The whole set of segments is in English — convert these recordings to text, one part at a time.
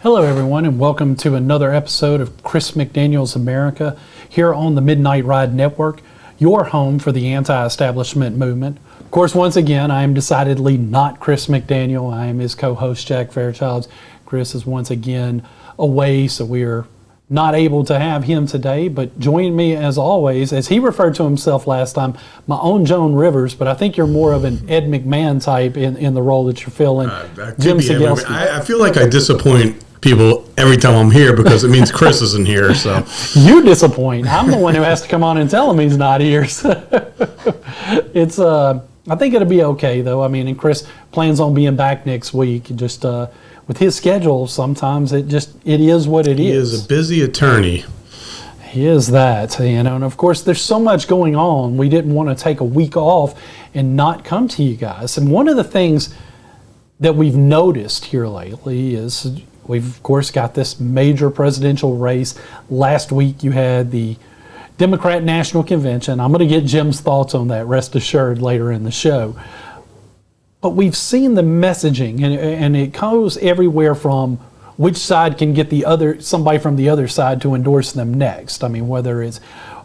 Hello, everyone, and welcome to another episode of Chris McDaniel's America here on the Midnight Ride Network, your home for the anti-establishment movement. Of course, once again, I am decidedly not Chris McDaniel. I am his co-host, Jack Fairchild. Chris is once again away, so we are not able to have him today, but join me as always, as he referred to himself last time, my own Joan Rivers, but I think you're more of an Ed McMahon type in the role that you're filling. Jim Segelski. I feel like I disappoint people every time I'm here because it means Chris isn't here. So you disappoint. I'm the one who has to come on and tell him he's not here. So it's I think it'll be okay though. I mean, and Chris plans on being back next week. Just with his schedule, sometimes it is what it is. He is a busy attorney. He is that, and of course there's so much going on. We didn't want to take a week off and not come to you guys. And one of the things that we've noticed here lately is we've, of course, got this major presidential race. Last week you had the Democrat National Convention. I'm going to get Jim's thoughts on that, rest assured, later in the show. But we've seen the messaging, and it goes everywhere from which side can get somebody from the other side to endorse them next. I mean, whether it's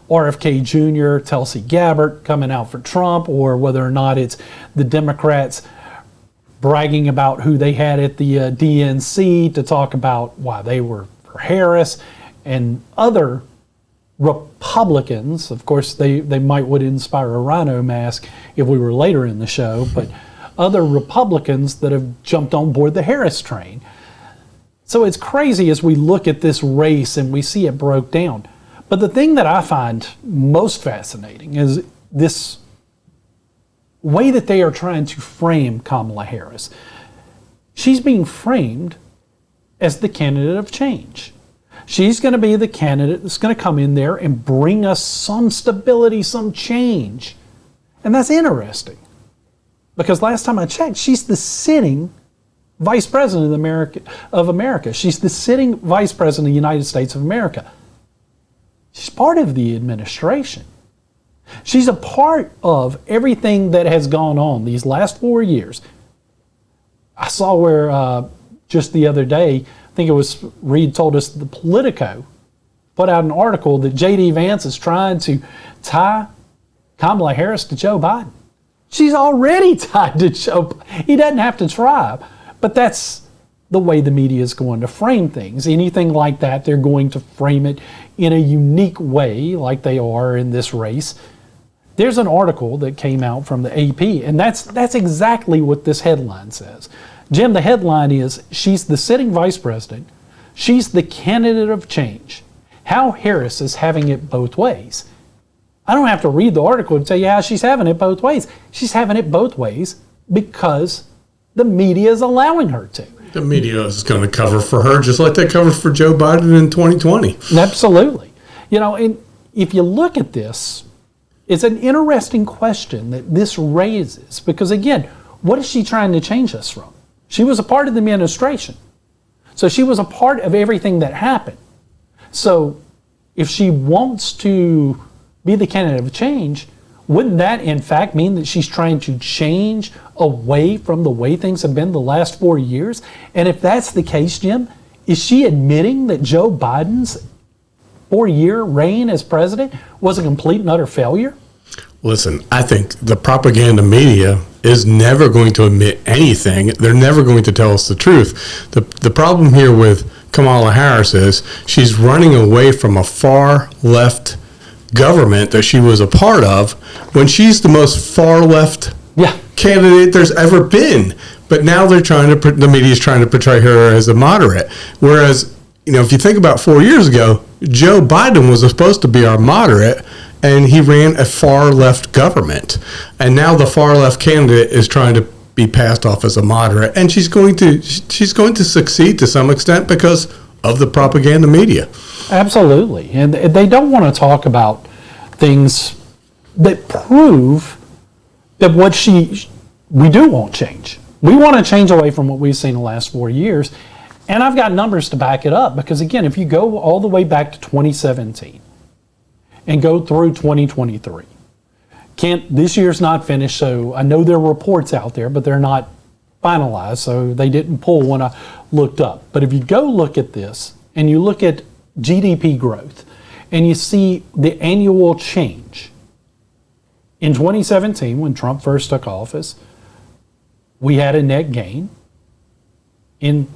RFK Jr., Tulsi Gabbard coming out for Trump, or whether or not it's the Democrats bragging about who they had at the DNC to talk about why they were for Harris, and other Republicans. Of course, they would inspire a rhino mask if we were later in the show, but other Republicans that have jumped on board the Harris train. So it's crazy as we look at this race and we see it broke down. But the thing that I find most fascinating is this way that they are trying to frame Kamala Harris. She's being framed as the candidate of change. She's going to be the candidate that's going to come in there and bring us some stability, some change. And that's interesting. Because last time I checked, she's the sitting Vice President of America. She's the sitting Vice President of the United States of America. She's part of the administration. She's a part of everything that has gone on these last 4 years. I saw where just the other day, I think it was Reed told us, the Politico put out an article that J.D. Vance is trying to tie Kamala Harris to Joe Biden. She's already tied to Joe Biden. He doesn't have to try, but that's the way the media is going to frame things. Anything like that, they're going to frame it in a unique way like they are in this race. There's an article that came out from the AP, and that's exactly what this headline says. Jim, the headline is, she's the sitting vice president. She's the candidate of change. How Harris is having it both ways. I don't have to read the article to tell you how she's having it both ways. She's having it both ways because the media is allowing her to. The media is going to cover for her just like they covered for Joe Biden in 2020. Absolutely. And if you look at this, it's an interesting question that this raises because, again, what is she trying to change us from? She was a part of the administration. So she was a part of everything that happened. So if she wants to be the candidate of change, wouldn't that in fact mean that she's trying to change away from the way things have been the last 4 years? And if that's the case, Jim, is she admitting that Joe Biden's 4-year reign as president was a complete and utter failure? Listen, I think the propaganda media is never going to admit anything. They're never going to tell us the truth. The problem here with Kamala Harris is she's running away from a far left government that she was a part of when she's the most far left candidate there's ever been. But now the media is trying to portray her as a moderate. Whereas, if you think about 4 years ago, Joe Biden was supposed to be our moderate, and he ran a far left government. And now the far left candidate is trying to be passed off as a moderate, and she's going to succeed to some extent because of the propaganda media. Absolutely. And they don't want to talk about things that prove that we do want change. We want to change away from what we've seen the last 4 years. And I've got numbers to back it up because, again, if you go all the way back to 2017 and go through 2023, this year's not finished, so I know there are reports out there, but they're not finalized, so they didn't pull when I looked up. But if you go look at this and you look at GDP growth and you see the annual change, in 2017, when Trump first took office, we had a net gain. In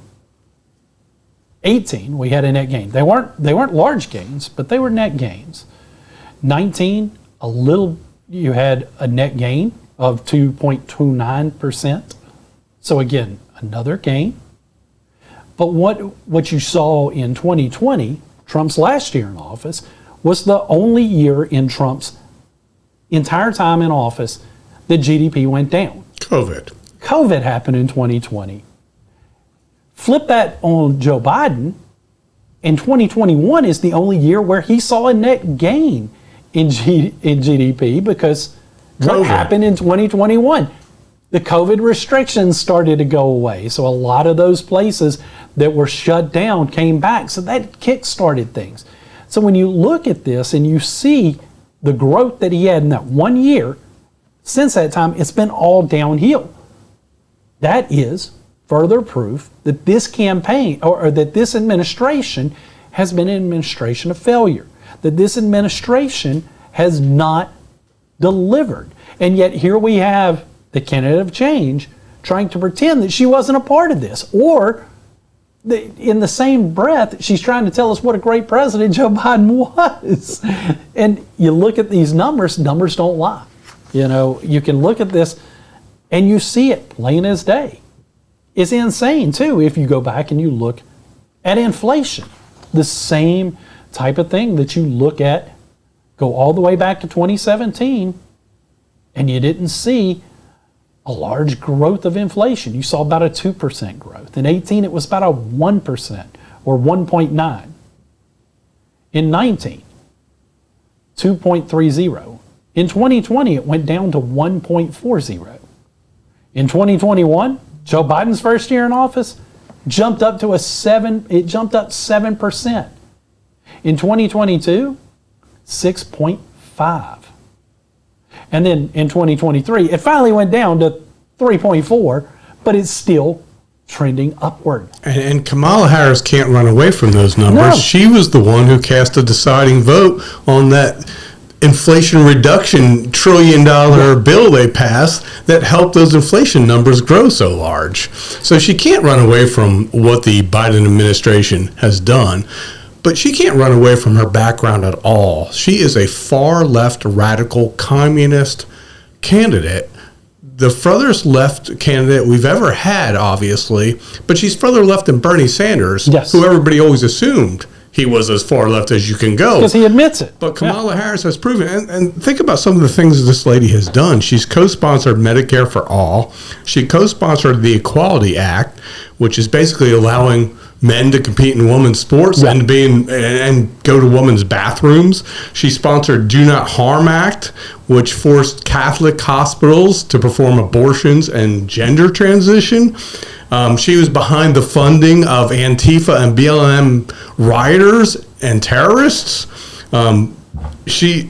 18, we had a net gain. They weren't large gains, but they were net gains. 19, you had a net gain of 2.29%. So again, another gain. But what you saw in 2020, Trump's last year in office, was the only year in Trump's entire time in office that GDP went down. COVID happened in 2020. Flip that on Joe Biden, and 2021 is the only year where he saw a net gain in GDP because what happened in 2021? The COVID restrictions started to go away. So a lot of those places that were shut down came back. So that kick-started things. So when you look at this and you see the growth that he had in that 1 year, since that time, it's been all downhill. That is further proof that this campaign or that this administration has been an administration of failure, that this administration has not delivered. And yet here we have the candidate of change trying to pretend that she wasn't a part of this. Or in the same breath, she's trying to tell us what a great president Joe Biden was. And you look at these numbers don't lie. You know, you can look at this and you see it plain as day. It's insane too if you go back and you look at inflation. The same type of thing that you look at, go all the way back to 2017, and you didn't see a large growth of inflation. You saw about a 2% growth. In 18, it was about a 1% or 1.9. In 19, 2.30. In 2020, it went down to 1.40. In 2021, Joe Biden's first year in office, jumped up 7%. In 2022, 6.5. And then in 2023, it finally went down to 3.4, but it's still trending upward. And Kamala Harris can't run away from those numbers. No. She was the one who cast a deciding vote on that Inflation Reduction $1 trillion bill they passed that helped those inflation numbers grow so large. So she can't run away from what the Biden administration has done. But she can't run away from her background at all. She is a far left radical communist candidate, the furthest left candidate we've ever had, obviously, but she's further left than Bernie Sanders, yes, who everybody always assumed he was as far left as you can go. Because he admits it. But Kamala Harris has proven, and think about some of the things this lady has done. She's co-sponsored Medicare for All. She co-sponsored the Equality Act, which is basically allowing men to compete in women's sports and go to women's bathrooms. She sponsored Do Not Harm Act, which forced Catholic hospitals to perform abortions and gender transition. She was behind the funding of Antifa and BLM rioters and terrorists. She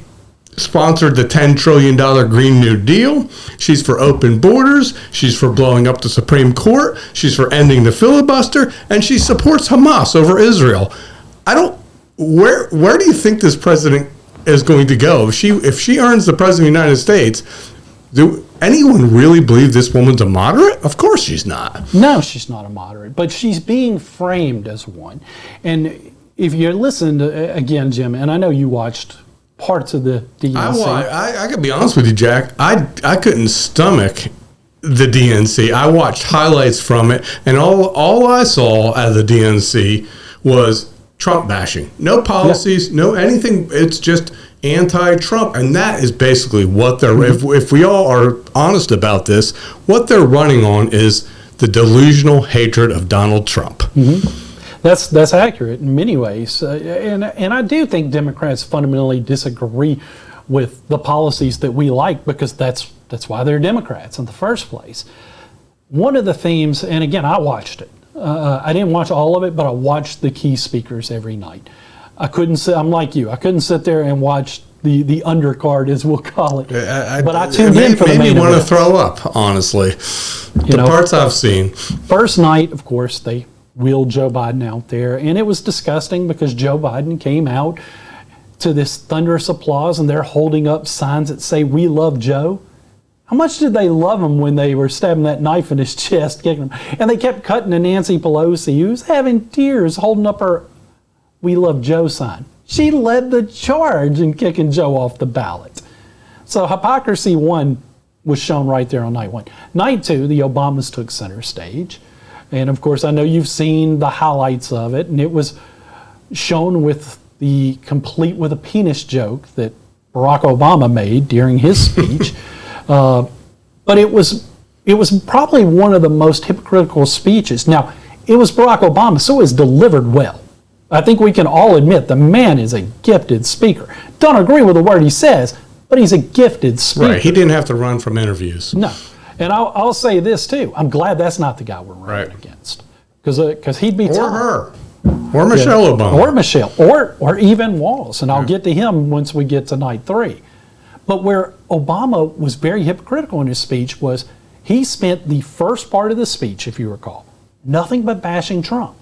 sponsored the $10 trillion Green New Deal. She's for open borders. She's for blowing up the Supreme Court. She's for ending the filibuster. And she supports Hamas over Israel. Where do you think this president is going to go? If she earns the president of the United States, do anyone really believe this woman's a moderate? Of course she's not. No, she's not a moderate, but she's being framed as one. And if you listen to, again, Jim, and I know you watched parts of the DNC. I gotta be honest with you, Jack. I couldn't stomach the DNC. I watched highlights from it, and all I saw out of the DNC was Trump bashing. No policies, no anything. It's just anti-Trump, and that is basically what they're. If we all are honest about this, what they're running on is the delusional hatred of Donald Trump. Mm-hmm. That's accurate in many ways, and I do think Democrats fundamentally disagree with the policies that we like, because that's why they're Democrats in the first place. One of the themes, and again, I watched it. I didn't watch all of it, but I watched the key speakers every night. I'm like you. I couldn't sit there and watch the undercard, as we'll call it. But I tuned in for the main event. Made me want to throw up, honestly. The parts I've seen. First night, of course, they wheeled Joe Biden out there, and it was disgusting because Joe Biden came out to this thunderous applause, and they're holding up signs that say, "We love Joe." How much did they love him when they were stabbing that knife in his chest, kicking him? And they kept cutting to Nancy Pelosi, who's having tears, holding up her "We love Joe" sign. She led the charge in kicking Joe off the ballot. So hypocrisy one was shown right there on night one. Night two, the Obamas took center stage. And of course, I know you've seen the highlights of it, and it was shown with the complete with a penis joke that Barack Obama made during his speech. But it was probably one of the most hypocritical speeches. Now, it was Barack Obama, so it was delivered well. I think we can all admit the man is a gifted speaker. Don't agree with the word he says, but he's a gifted speaker. Right. He didn't have to run from interviews. No. And I'll say this too. I'm glad that's not the guy we're running against, because he'd be or her, or Michelle Obama, or Michelle, or even Walz. And I'll get to him once we get to night three. But where Obama was very hypocritical in his speech was he spent the first part of the speech, if you recall, nothing but bashing Trump.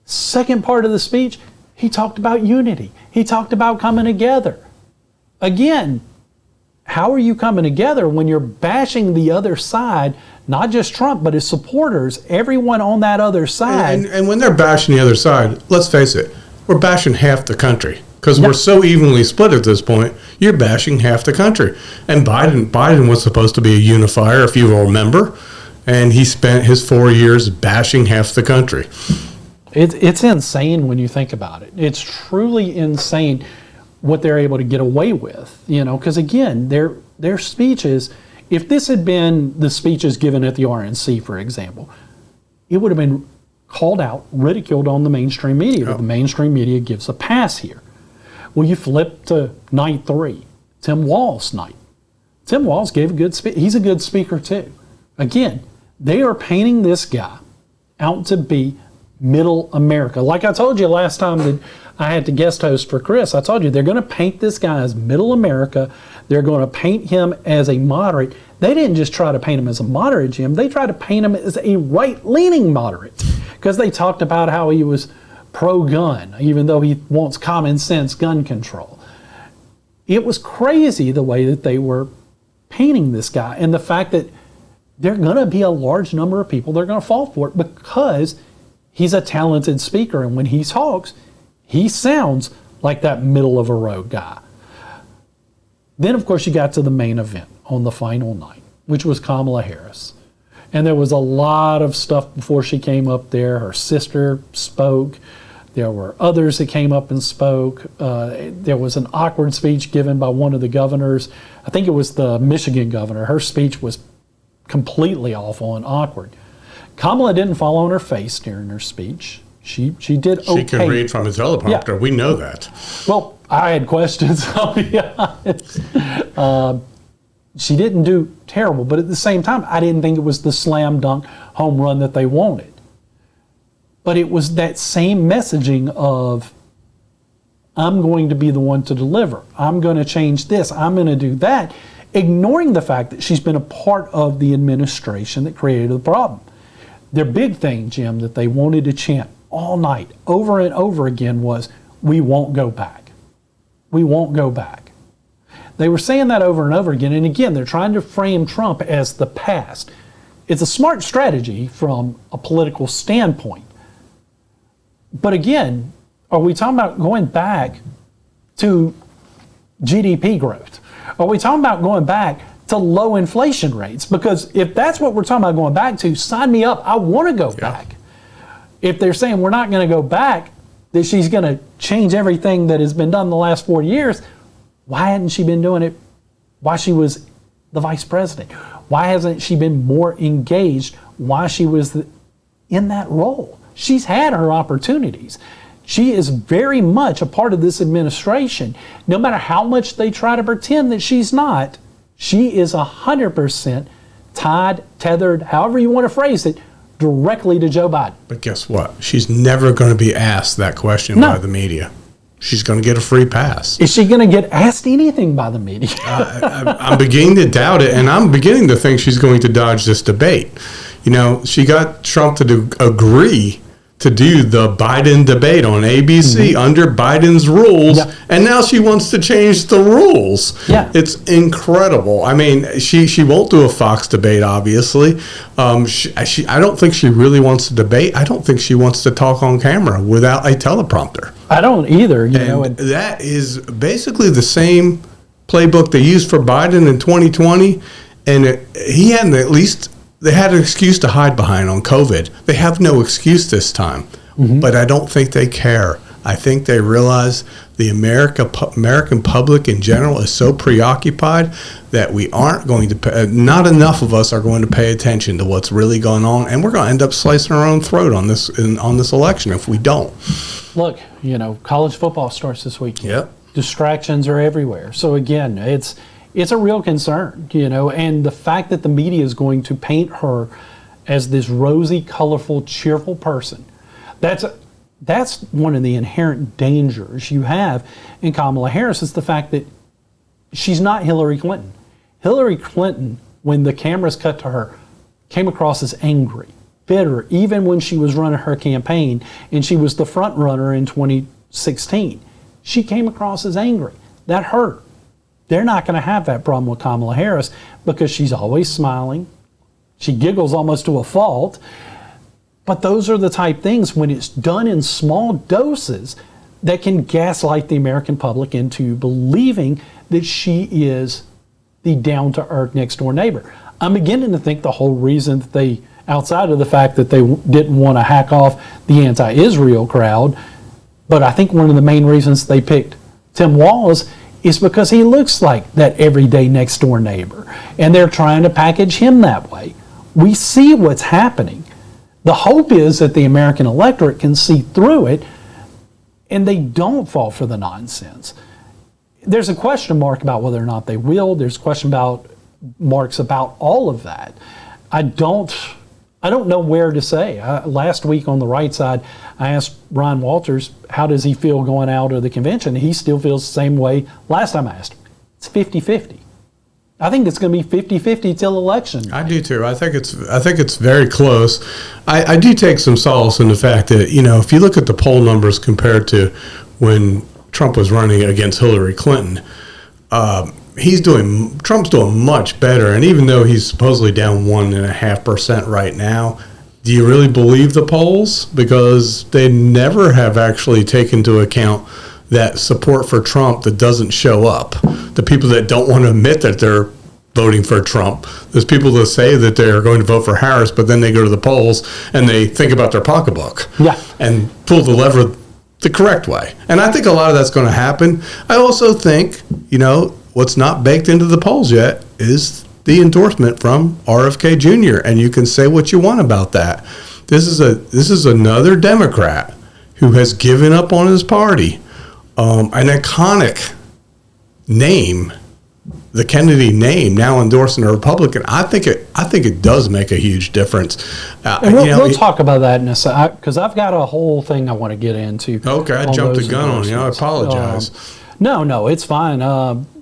Second part of the speech, he talked about unity. He talked about coming together. Again, how are you coming together when you're bashing the other side, not just Trump, but his supporters, everyone on that other side? And when they're bashing the other side, let's face it, we're bashing half the country because we're so evenly split at this point. You're bashing half the country. And Biden was supposed to be a unifier, if you will remember, and he spent his 4 years bashing half the country. It's insane when you think about it. It's truly insane what they're able to get away with, because again, their speeches, if this had been the speeches given at the RNC, for example, it would have been called out, ridiculed on the mainstream media, but the mainstream media gives a pass here. Well, you flip to night three, Tim Walz night. Tim Walz gave a good speech. He's a good speaker too. Again, they are painting this guy out to be middle America. Like I told you last time that I had to guest host for Chris, I told you they're going to paint this guy as middle America. They're going to paint him as a moderate. They didn't just try to paint him as a moderate, Jim. They tried to paint him as a right-leaning moderate because they talked about how he was pro-gun, even though he wants common sense gun control. It was crazy the way that they were painting this guy, and the fact that there are going to be a large number of people that are going to fall for it because he's a talented speaker, and when he talks, he sounds like that middle of a road guy. Then, of course, you got to the main event on the final night, which was Kamala Harris. And there was a lot of stuff before she came up there. Her sister spoke. There were others that came up and spoke. There was an awkward speech given by one of the governors. I think it was the Michigan governor. Her speech was completely awful and awkward. Kamala didn't fall on her face during her speech. She did okay. She can read from a teleprompter. Yeah. We know that. Well, I had questions, I'll be honest. She didn't do terrible, but at the same time, I didn't think it was the slam dunk home run that they wanted. But it was that same messaging of, I'm going to be the one to deliver. I'm going to change this. I'm going to do that, ignoring the fact that she's been a part of the administration that created the problem. Their big thing, Jim, that they wanted to chant all night, over and over again, was, we won't go back. We won't go back. They were saying that over and over again, and again, they're trying to frame Trump as the past. It's a smart strategy from a political standpoint. But again, are we talking about going back to GDP growth? Are we talking about going back to low inflation rates? Because if that's what we're talking about going back to, sign me up. I want to go back. If they're saying we're not going to go back, that she's going to change everything that has been done the last 4 years, why hadn't she been doing it while she was the vice president? Why hasn't she been more engaged while she was in that role? She's had her opportunities. She is very much a part of this administration. No matter how much they try to pretend that she's not, she is 100% tied, tethered, however you want to phrase it, directly to Joe Biden. But guess what? She's never going to be asked that question by the media. she's going to get a free pass. Is she going to get asked anything by the media? I'm beginning to doubt it, and I'm beginning to think she's going to dodge this debate. You know, she got Trump to agree to do the Biden debate on ABC under Biden's rules, and now she wants to change the rules. Yeah. It's incredible. I mean, she won't do a Fox debate, obviously. I don't think she really wants to debate. I don't think she wants to talk on camera without a teleprompter. I don't either. You know, and that is basically the same playbook they used for Biden in 2020, and he hadn't at least. They had an excuse to hide behind on COVID. They have no excuse this time. But I don't think they care. I think they realize the American public in general is so preoccupied that we aren't going to not enough of us are going to pay attention to what's really going on, and we're going to end up slicing our own throat on this election if we don't. Look, you know, college football starts this weekend. Yep. Distractions are everywhere. So again, it's a real concern, you know, and the fact that the media is going to paint her as this rosy, colorful, cheerful person, that's one of the inherent dangers you have in Kamala Harris, is the fact that she's not Hillary Clinton. Hillary Clinton, when the cameras cut to her, came across as angry, bitter, even when she was running her campaign and she was the front runner in 2016. She came across as angry. That hurt. They're not going to have that problem with Kamala Harris because she's always smiling. She giggles almost to a fault. But those are the type things, when it's done in small doses, that can gaslight the American public into believing that she is the down-to-earth next-door neighbor. I'm beginning to think the whole reason that they, outside of the fact that they didn't want to hack off the anti-Israel crowd, but I think one of the main reasons they picked Tim Walz is because he looks like that everyday next door neighbor, and they're trying to package him that way. We see what's happening. The hope is that the American electorate can see through it and they don't fall for the nonsense. There's a question mark about whether or not they will. There's question marks about all of that. I don't know where to say. Last week on the right side, I asked Ron Walters, how does he feel going out of the convention? He still feels the same way last time I asked him. It's 50-50. I think it's going to be 50-50 till election. I do too. I think it's very close. I do take some solace in the fact that, you know, if you look at the poll numbers compared to when Trump was running against Hillary Clinton, Trump's doing much better. And even though he's supposedly down 1.5% right now, do you really believe the polls? Because they never have actually taken into account that support for Trump that doesn't show up. The people that don't want to admit that they're voting for Trump. There's people that say that they're going to vote for Harris, but then they go to the polls and they think about their pocketbook and pull the lever the correct way. And I think a lot of that's going to happen. I also think, you know, what's not baked into the polls yet is the endorsement from RFK Jr. And you can say what you want about that. This is another Democrat who has given up on his party. An iconic name, the Kennedy name, now endorsing a Republican. I think it does make a huge difference. We'll talk about that in a second, because I've got a whole thing I want to get into. Okay, I jumped the gun on you. I apologize. No, it's fine.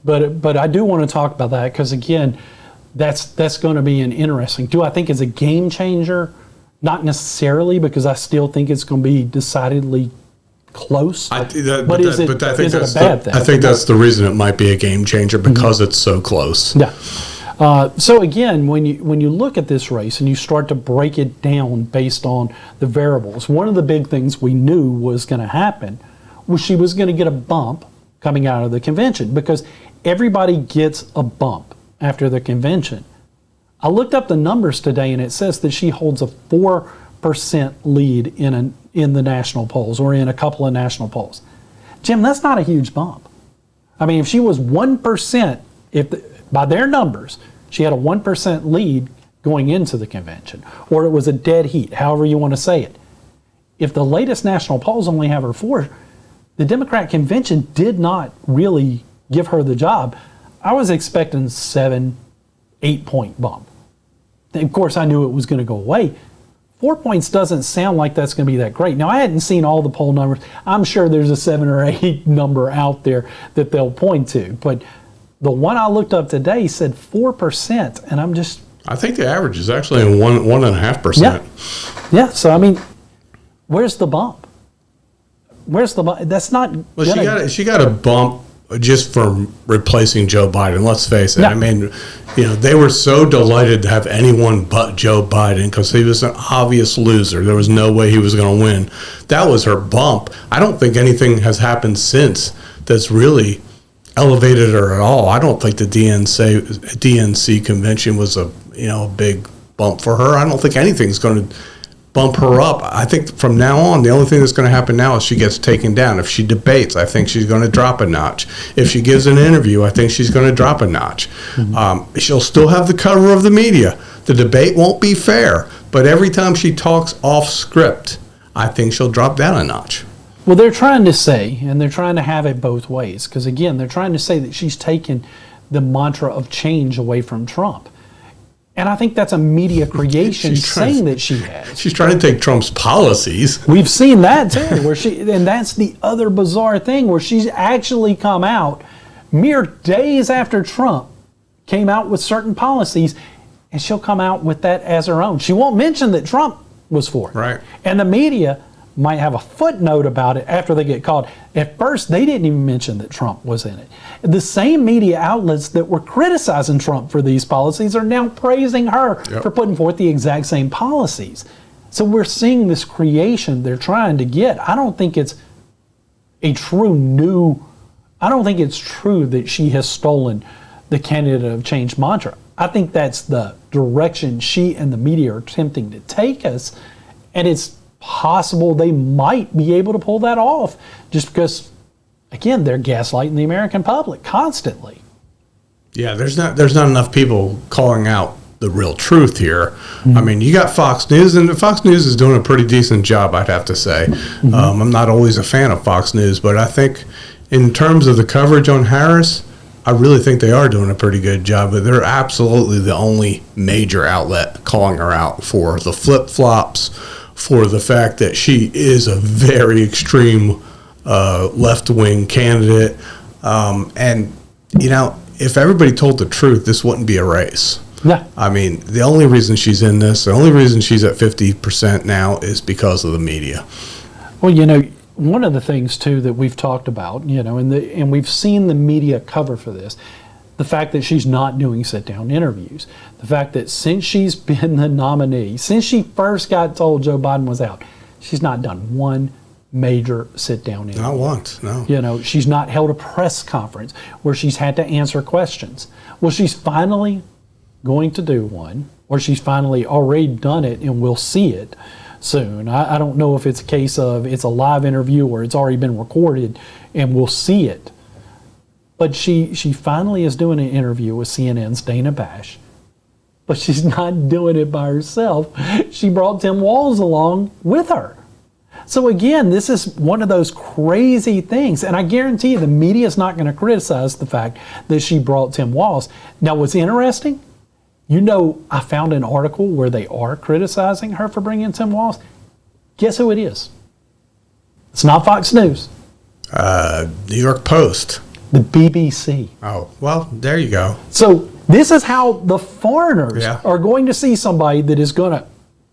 But I do want to talk about that because, again, that's going to be an interesting. Do I think it's a game changer? Not necessarily, because I still think it's going to be decidedly close. Is it a bad thing? I think that's the reason it might be a game changer, because it's so close. Yeah. So again, when you look at this race and you start to break it down based on the variables, one of the big things we knew was going to happen was she was going to get a bump coming out of the convention, because everybody gets a bump after the convention. I looked up the numbers today, and it says that she holds a 4% lead in the national polls, or in a couple of national polls. Jim, that's not a huge bump. I mean, if she was 1%, by their numbers, she had a 1% lead going into the convention, or it was a dead heat, however you want to say it. If the latest national polls only have her 4, the Democrat convention did not really give her the job. I was expecting 7-8 point bump. Of course, I knew it was going to go away. 4 points doesn't sound like that's going to be that great. Now, I hadn't seen all the poll numbers. I'm sure there's a 7 or 8 number out there that they'll point to. But the one I looked up today said 4%, and I think the average is actually 1.5%. Yeah, so I mean, where's the bump? Where's the bump? That's not. Well, she got a bump just from replacing Joe Biden. Let's face it. Yeah. I mean, they were so delighted to have anyone but Joe Biden because he was an obvious loser. There was no way he was going to win. That was her bump. I don't think anything has happened since that's really elevated her at all. I don't think the DNC convention was a big bump for her. I don't think anything's going to bump her up. I think from now on, the only thing that's going to happen now is she gets taken down. If she debates, I think she's going to drop a notch. If she gives an interview, I think she's going to drop a notch. Mm-hmm. She'll still have the cover of the media. The debate won't be fair, but every time she talks off script, I think she'll drop down a notch. Well, they're trying to say, and they're trying to have it both ways, because again, they're trying to say that she's taken the mantra of change away from Trump. And I think that's a media creation saying that she has. She's trying to take Trump's policies. We've seen that too, and that's the other bizarre thing, where she's actually come out mere days after Trump came out with certain policies, and she'll come out with that as her own. She won't mention that Trump was for it. Right. And the media might have a footnote about it after they get called. At first, they didn't even mention that Trump was in it. The same media outlets that were criticizing Trump for these policies are now praising her for putting forth the exact same policies. So we're seeing this creation they're trying to get. I don't think it's I don't think it's true that she has stolen the candidate of change mantra. I think that's the direction she and the media are attempting to take us, and it's possible they might be able to pull that off just because, again, they're gaslighting the American public constantly. Yeah, there's not enough people calling out the real truth here. Mm-hmm. I mean, you got Fox News, and Fox News is doing a pretty decent job, I'd have to say. Mm-hmm. I'm not always a fan of Fox News, but I think in terms of the coverage on Harris, I really think they are doing a pretty good job, but they're absolutely the only major outlet calling her out for the flip-flops, for the fact that she is a very extreme left-wing candidate. And, if everybody told the truth, this wouldn't be a race. Yeah. I mean, the only reason she's in this, the only reason she's at 50% now is because of the media. Well, one of the things, too, that we've talked about, and we've seen the media cover for this, the fact that she's not doing sit-down interviews, the fact that since she's been the nominee, since she first got told Joe Biden was out, she's not done one major sit-down interview. Not once, no. She's not held a press conference where she's had to answer questions. Well, she's finally going to do one, or she's finally already done it, and we'll see it soon. I don't know if it's a case of it's a live interview or it's already been recorded, and we'll see it. But she finally is doing an interview with CNN's Dana Bash. But she's not doing it by herself. She brought Tim Walz along with her. So again, this is one of those crazy things. And I guarantee you the media is not going to criticize the fact that she brought Tim Walz. Now, what's interesting, I found an article where they are criticizing her for bringing Tim Walz. Guess who it is? It's not Fox News. New York Post. The BBC. Oh, well, there you go. So this is how the foreigners are going to see somebody that is going to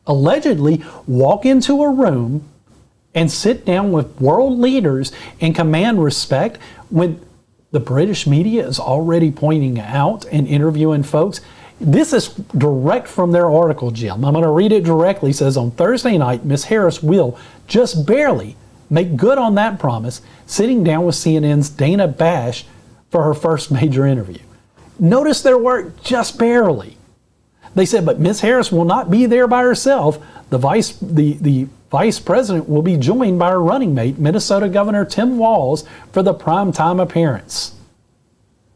allegedly walk into a room and sit down with world leaders and command respect when the British media is already pointing out and interviewing folks. This is direct from their article, Jim. I'm going to read it directly. It says, on Thursday night, Ms. Harris will just barely make good on that promise, sitting down with CNN's Dana Bash for her first major interview. Notice their word, just barely. They said, but Ms. Harris will not be there by herself. The vice president will be joined by her running mate, Minnesota Governor Tim Walz, for the primetime appearance.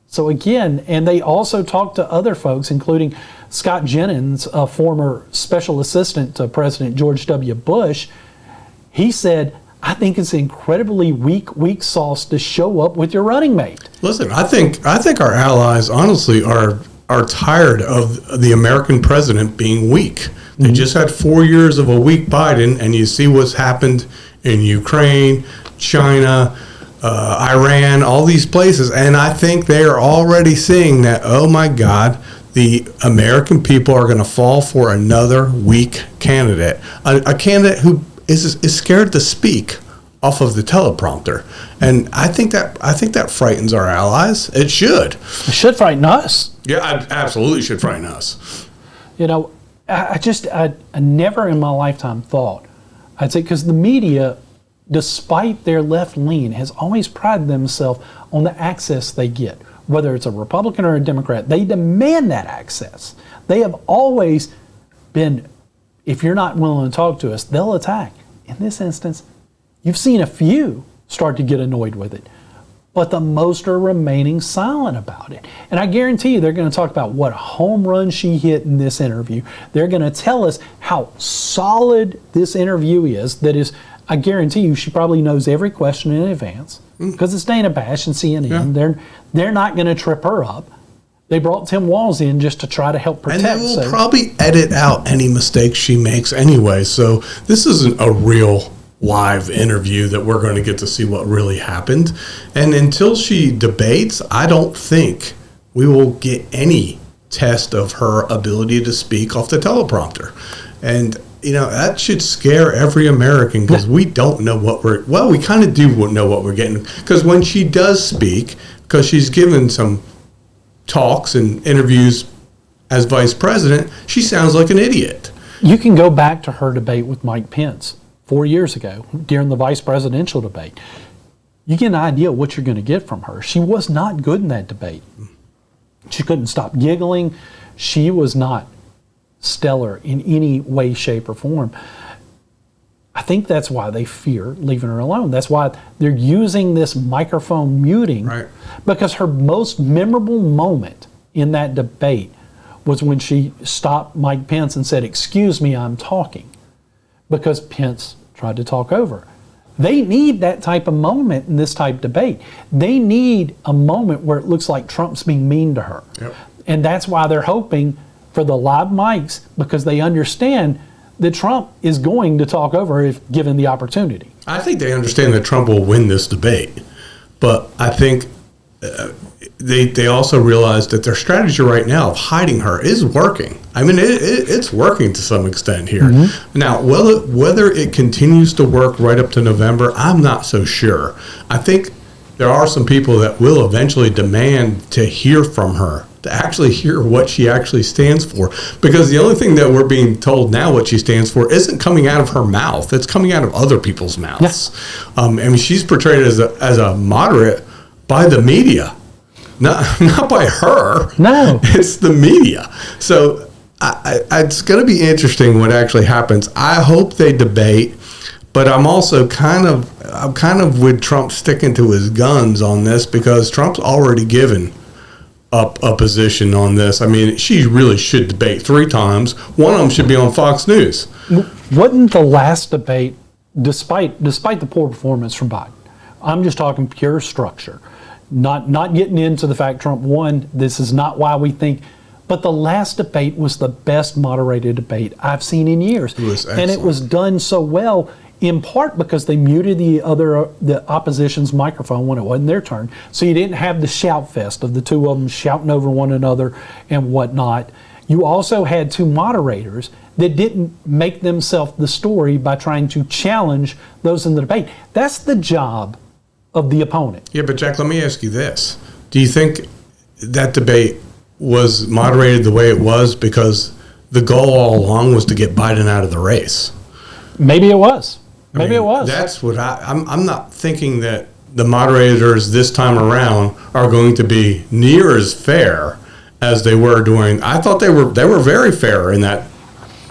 So again, and they also talked to other folks, including Scott Jennings, a former special assistant to President George W. Bush. He said, I think it's incredibly weak sauce to show up with your running mate. Listen, I think our allies honestly are tired of the American president being weak. They just had 4 years of a weak Biden, and you see what's happened in Ukraine, China, Iran, all these places. And I think they are already seeing that, oh my God, the American people are going to fall for another weak candidate, a candidate who is scared to speak off of the teleprompter. And I think that frightens our allies. It should. It should frighten us. Yeah, it absolutely should frighten us. You know, I never in my lifetime thought, I'd say, because the media, despite their left lean, has always prided themselves on the access they get. Whether it's a Republican or a Democrat, they demand that access. They have always been, if you're not willing to talk to us, they'll attack. In this instance, you've seen a few start to get annoyed with it, but the most are remaining silent about it. And I guarantee you they're going to talk about what a home run she hit in this interview. They're going to tell us how solid this interview is. That is, I guarantee you she probably knows every question in advance because it's Dana Bash and CNN. Yeah. They're not going to trip her up. They brought Tim Walz in just to try to help protect. And they will probably edit out any mistakes she makes anyway. So this isn't a real live interview that we're going to get to see what really happened. And until she debates, I don't think we will get any test of her ability to speak off the teleprompter. And you know, that should scare every American because we don't know what we kind of do know what we're getting. Because when she does speak, because she's given some talks and interviews as vice president, she sounds like an idiot. You can go back to her debate with Mike Pence 4 years ago during the vice presidential debate. You get an idea what you're going to get from her. She was not good in that debate. She couldn't stop giggling. She was not stellar in any way, shape, or form. I think that's why they fear leaving her alone. That's why they're using this microphone muting, right? Because her most memorable moment in that debate was when she stopped Mike Pence and said, "Excuse me, I'm talking," because Pence tried to talk over her. They need that type of moment in this type of debate. They need a moment where it looks like Trump's being mean to her. Yep. And that's why they're hoping for the live mics, because they understand that Trump is going to talk over her if given the opportunity. I think they understand that Trump will win this debate, but I think they also realize that their strategy right now of hiding her is working. I mean, it's working to some extent here. Mm-hmm. Now, whether it continues to work right up to November, I'm not so sure. I think there are some people that will eventually demand to hear from her, to actually hear what she actually stands for. Because the only thing that we're being told now what she stands for isn't coming out of her mouth. It's coming out of other people's mouths. Yes. I mean, she's portrayed as a moderate by the media, not by her. No. It's the media. So it's going to be interesting what actually happens. I hope they debate, but I'm also kind of with Trump sticking to his guns on this, because Trump's already given up a position on this. I mean, she really should debate 3 times. One of them should be on Fox News. Wasn't the last debate, despite the poor performance from Biden, I'm just talking pure structure, not getting into the fact Trump won. This is not why we think, but the last debate was the best moderated debate I've seen in years. It was excellent. And it was done so well, in part because they muted the opposition's microphone when it wasn't their turn. So you didn't have the shout fest of the two of them shouting over one another and whatnot. You also had 2 moderators that didn't make themselves the story by trying to challenge those in the debate. That's the job of the opponent. Yeah, but Jack, let me ask you this. Do you think that debate was moderated the way it was because the goal all along was to get Biden out of the race? Maybe it was. It was. That's what I'm not thinking that the moderators this time around are going to be near as fair as they were during. I thought they were very fair in that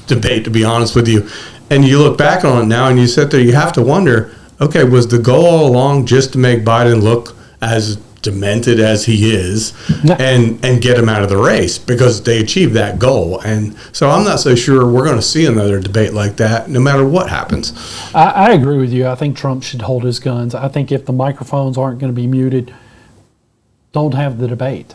debate, to be honest with you. And you look back on it now and you sit there, you have to wonder, okay, was the goal all along just to make Biden look as demented as he is and get him out of the race, because they achieved that goal? And so I'm not so sure we're going to see another debate like that no matter what happens. I agree with you. I think Trump should hold his guns. I think if the microphones aren't going to be muted, don't have the debate.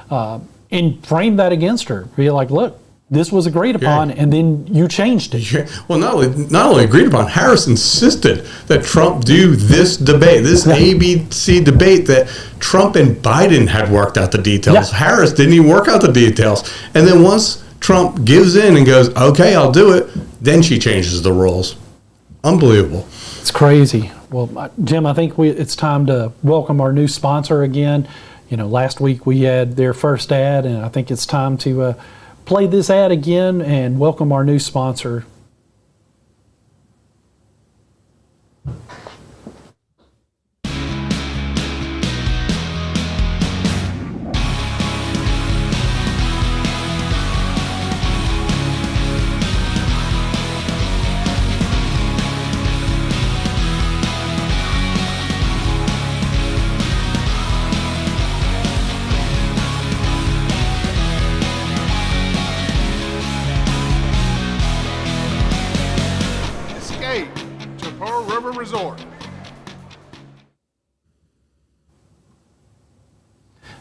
And frame that against her. Be like, look, this was agreed upon, and then you changed it. Yeah. Well, not only agreed upon, Harris insisted that Trump do this debate, this ABC debate that Trump and Biden had worked out the details. Yeah. Harris didn't even work out the details. And then once Trump gives in and goes, okay, I'll do it, then she changes the rules. Unbelievable. It's crazy. Well, Jim, I think it's time to welcome our new sponsor again. You know, last week we had their first ad, and I think it's time to play this ad again and welcome our new sponsor.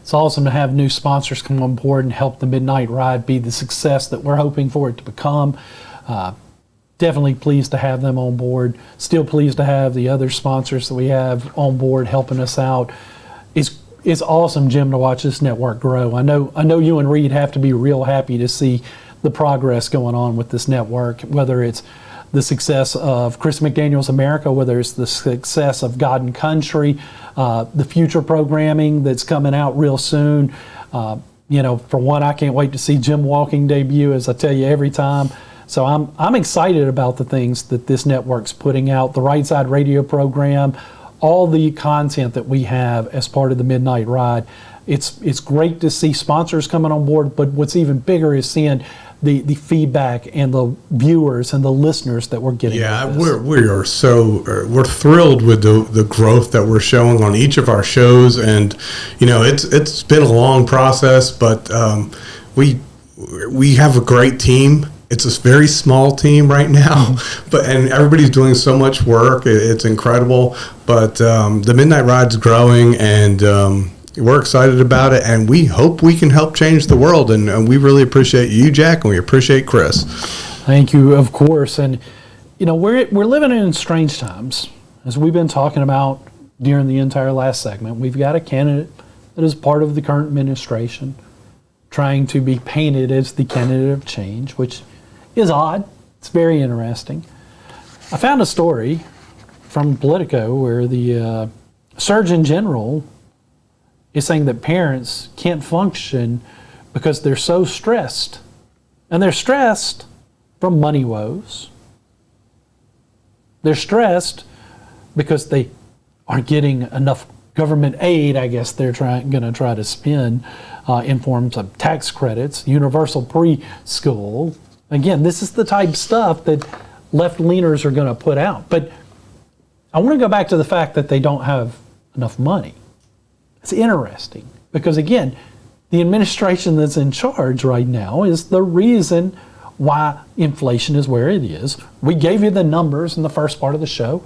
It's awesome to have new sponsors come on board and help the Midnight Ride be the success that we're hoping for it to become. Definitely pleased to have them on board. Still pleased to have the other sponsors that we have on board helping us out. It's awesome, Jim, to watch this network grow. I know you and Reed have to be real happy to see the progress going on with this network, whether it's the success of Chris McDaniel's America, whether it's the success of God and Country, the future programming that's coming out real soon. You know, for one, I can't wait to see Jim Walking debut, as I tell you every time. So I'm excited about the things that this network's putting out, the Right Side Radio program, all the content that we have as part of the Midnight Ride. It's great to see sponsors coming on board, but what's even bigger is seeing the feedback and the viewers and the listeners that we're getting. Yeah, we're thrilled with the growth that we're showing on each of our shows, and you know it's been a long process, but we have a great team. It's a very small team right now, and everybody's doing so much work. It's incredible, but the Midnight Ride's growing, and we're excited about it, and we hope we can help change the world, and we really appreciate you, Jack, and we appreciate Chris. Thank you, of course. And you know, we're living in strange times, as we've been talking about during the entire last segment. We've got a candidate that is part of the current administration trying to be painted as the candidate of change, which is odd. It's very interesting. I found a story from Politico where the Surgeon General is saying that parents can't function because they're so stressed. And they're stressed from money woes. They're stressed because they aren't getting enough government aid, I guess they're going to try to spend in forms of tax credits, universal preschool. Again, this is the type of stuff that left-leaners are going to put out. But I want to go back to the fact that they don't have enough money. It's interesting because, again, the administration that's in charge right now is the reason why inflation is where it is. We gave you the numbers in the first part of the show.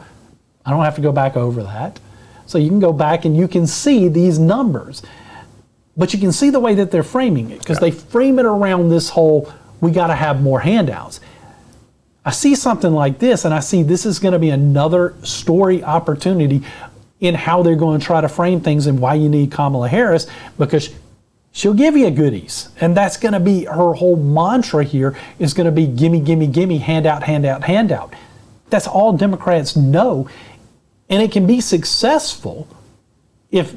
I don't have to go back over that. So you can go back and you can see these numbers. But you can see the way that they're framing it, because they frame it around this whole, we got to have more handouts. I see something like this, and I see this is going to be another story opportunity in how they're going to try to frame things and why you need Kamala Harris, because she'll give you goodies. And that's going to be her whole mantra here, is going to be gimme, gimme, gimme, handout, handout, handout. That's all Democrats know. And it can be successful if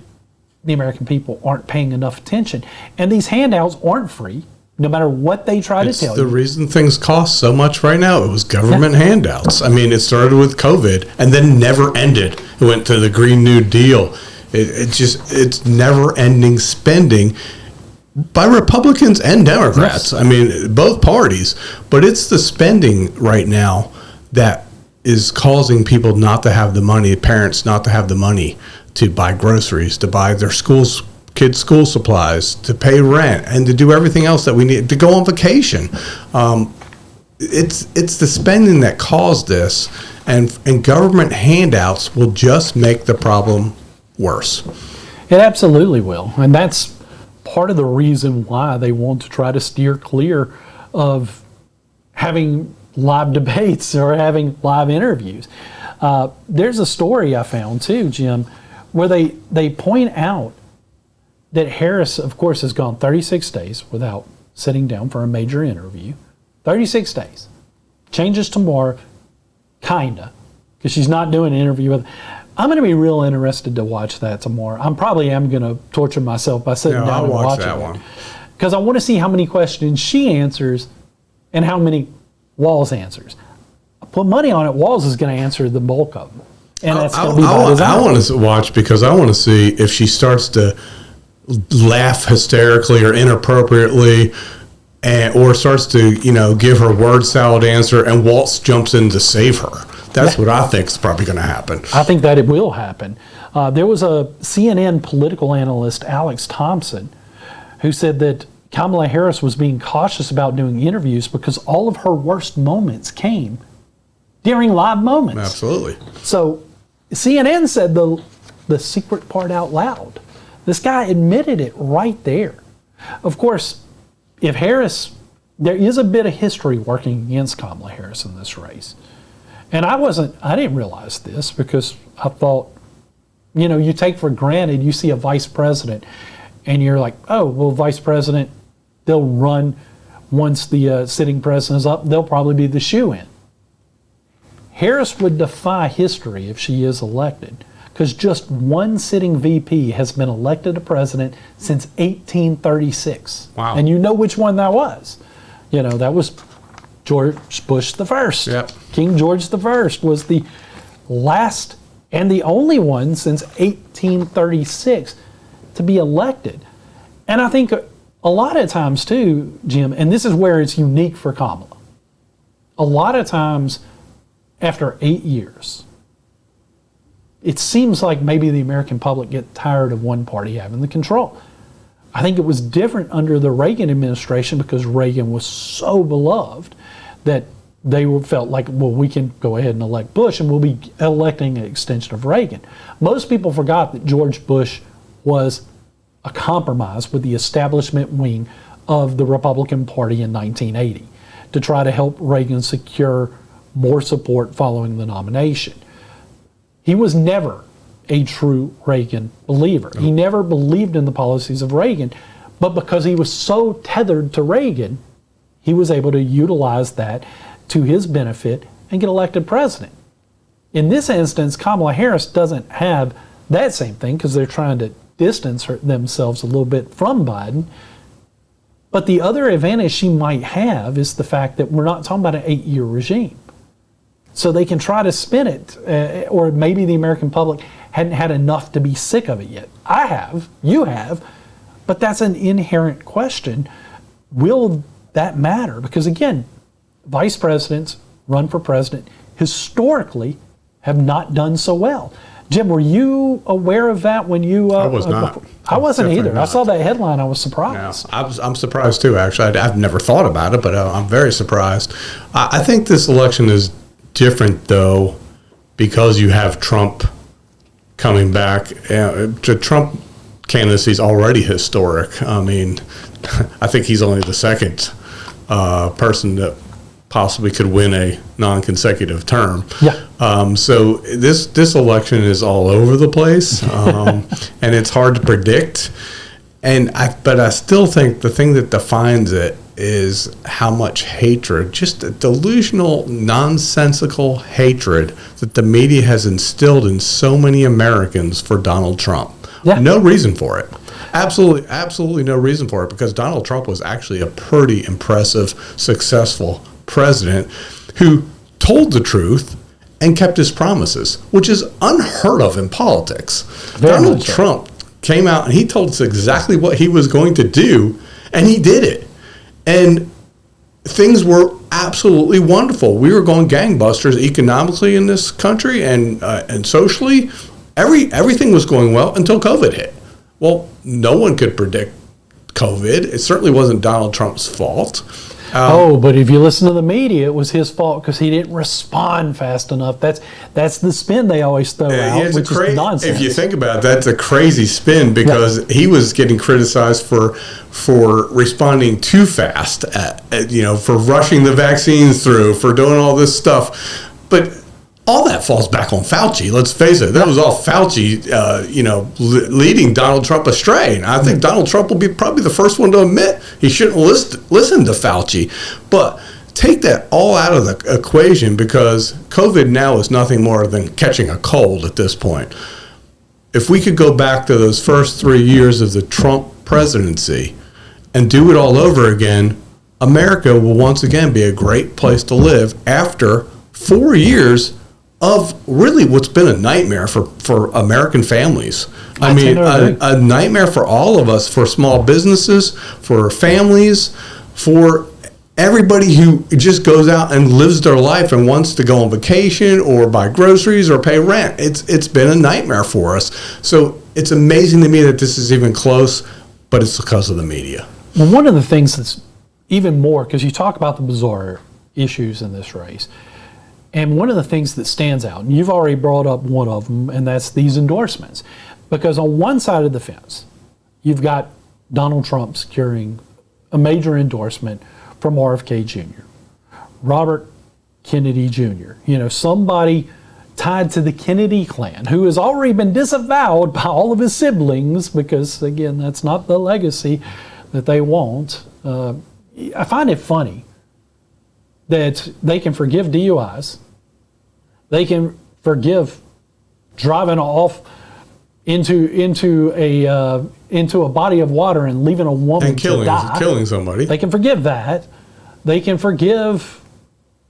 the American people aren't paying enough attention. And these handouts aren't free, no matter what they try to tell you. The reason things cost so much right now, it was government handouts. I mean, it started with COVID and then never ended. It went to the Green New Deal. It's never-ending spending by Republicans and Democrats. Yes. I mean, both parties. But it's the spending right now that is causing people not to have the money, parents not to have the money to buy groceries, to buy their kids' school supplies, to pay rent, and to do everything else that we need, to go on vacation. It's the spending that caused this, and government handouts will just make the problem worse. It absolutely will, and that's part of the reason why they want to try to steer clear of having live debates or having live interviews. There's a story I found too, Jim, where they point out that Harris, of course, has gone 36 days without sitting down for a major interview. 36 days. Changes tomorrow, kinda, because she's not doing an interview with. I'm going to be real interested to watch that tomorrow. I probably am going to torture myself by sitting down and watching that one. Because I want to see how many questions she answers and how many Walz answers. I put money on it. Walz is going to answer the bulk of them. And that's going to be by design. I want to watch because I want to see if she starts to laugh hysterically or inappropriately or starts to, give her word salad answer and Walz jumps in to save her. That's what I think is probably going to happen. I think that it will happen. There was a CNN political analyst, Alex Thompson, who said that Kamala Harris was being cautious about doing interviews because all of her worst moments came during live moments. Absolutely. So CNN said the secret part out loud. This guy admitted it right there. Of course, if Harris, there is a bit of history working against Kamala Harris in this race. And I didn't realize this because I thought, you take for granted, you see a vice president and you're like, oh, well, vice president, they'll run once the sitting president is up, they'll probably be the shoo-in. Harris would defy history if she is elected because just one sitting VP has been elected a president since 1836. Wow. And you know which one that was. That was George Bush the First. Yep. King George the First was the last and the only one since 1836 to be elected. And I think a lot of times too, Jim, and this is where it's unique for Kamala, a lot of times after 8 years, it seems like maybe the American public get tired of one party having the control. I think it was different under the Reagan administration because Reagan was so beloved that they felt like, well, we can go ahead and elect Bush and we'll be electing an extension of Reagan. Most people forgot that George Bush was a compromise with the establishment wing of the Republican Party in 1980 to try to help Reagan secure more support following the nomination. He was never a true Reagan believer. He never believed in the policies of Reagan, but because he was so tethered to Reagan, he was able to utilize that to his benefit and get elected president. In this instance, Kamala Harris doesn't have that same thing because they're trying to distance themselves a little bit from Biden. But the other advantage she might have is the fact that we're not talking about an 8-year regime. So they can try to spin it, or maybe the American public hadn't had enough to be sick of it yet. I have, you have, but that's an inherent question. Will that matter? Because again, vice presidents run for president historically have not done so well. Jim, were you aware of that when you? I was not. I wasn't either. Not. I saw that headline. I was surprised. No, I'm surprised too. Actually, I've never thought about it, but I'm very surprised. I think this election is different though because you have Trump coming back. The Trump candidacy is already historic. I mean, I think he's only the second person that possibly could win a non-consecutive term. Yeah. So this election is all over the place, and it's hard to predict. But I still think the thing that defines it is how much hatred, just a delusional, nonsensical hatred that the media has instilled in so many Americans for Donald Trump. Yeah. No reason for it. Absolutely no reason for it, because Donald Trump was actually a pretty impressive, successful president who told the truth and kept his promises, which is unheard of in politics. Donald Trump came out and he told us exactly what he was going to do, and he did it. And things were absolutely wonderful. We were going gangbusters economically in this country and socially. Everything was going well until COVID hit. Well, no one could predict COVID. It certainly wasn't Donald Trump's fault. But if you listen to the media, it was his fault because he didn't respond fast enough. That's the spin they always throw out, which is nonsense. If you think about it, that's a crazy spin because he was getting criticized for responding too fast, for rushing the vaccines through, for doing all this stuff. But all that falls back on Fauci. Let's face it. That was all Fauci, leading Donald Trump astray. And I think Donald Trump will be probably the first one to admit he shouldn't listen to Fauci. But take that all out of the equation because COVID now is nothing more than catching a cold at this point. If we could go back to those first 3 years of the Trump presidency and do it all over again, America will once again be a great place to live after 4 years of really what's been a nightmare for American families. I mean, a nightmare for all of us, for small businesses, for families, for everybody who just goes out and lives their life and wants to go on vacation or buy groceries or pay rent. It's been a nightmare for us. So it's amazing to me that this is even close, but it's because of the media. Well, one of the things that's even more, because you talk about the bizarre issues in this race, and one of the things that stands out, and you've already brought up one of them, and that's these endorsements. Because on one side of the fence, you've got Donald Trump securing a major endorsement from RFK Jr., Robert Kennedy Jr., somebody tied to the Kennedy clan who has already been disavowed by all of his siblings because, again, that's not the legacy that they want. I find it funny that they can forgive DUIs. They can forgive driving off into a body of water and leaving a woman and to die. Killing somebody. They can forgive that. They can forgive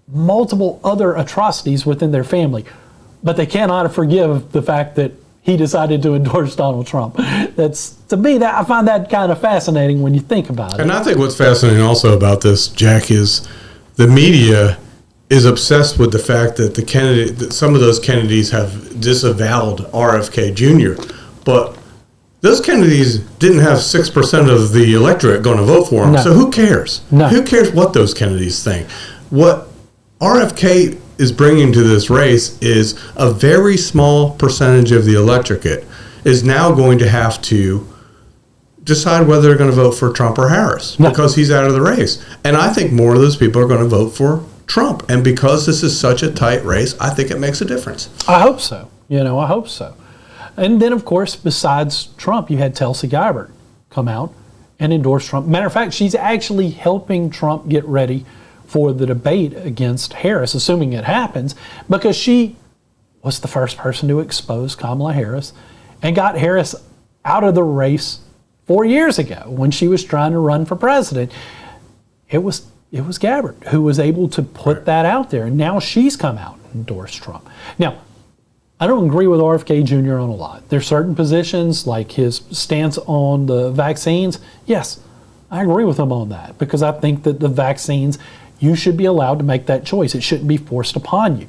multiple other atrocities within their family, but they cannot forgive the fact that he decided to endorse Donald Trump. That's, to me, that I find that kind of fascinating when you think about it. And I think what's fascinating also about this, Jack, is the media is obsessed with the fact that that some of those Kennedys have disavowed RFK Jr., but those Kennedys didn't have 6% of the electorate going to vote for him. No. So who cares? No. Who cares what those Kennedys think? What RFK is bringing to this race is a very small percentage of the electorate is now going to have to decide whether they're going to vote for Trump or Harris because he's out of the race. And I think more of those people are going to vote for Trump. And because this is such a tight race, I think it makes a difference. I hope so. I hope so. And then, of course, besides Trump, you had Tulsi Gabbard come out and endorse Trump. Matter of fact, she's actually helping Trump get ready for the debate against Harris, assuming it happens, because she was the first person to expose Kamala Harris and got Harris out of the race 4 years ago when she was trying to run for president. It was Gabbard who was able to put that out there, and now she's come out and endorsed Trump. Now, I don't agree with RFK Jr. on a lot. There's certain positions, like his stance on the vaccines. Yes, I agree with him on that because I think that the vaccines, you should be allowed to make that choice. It shouldn't be forced upon you.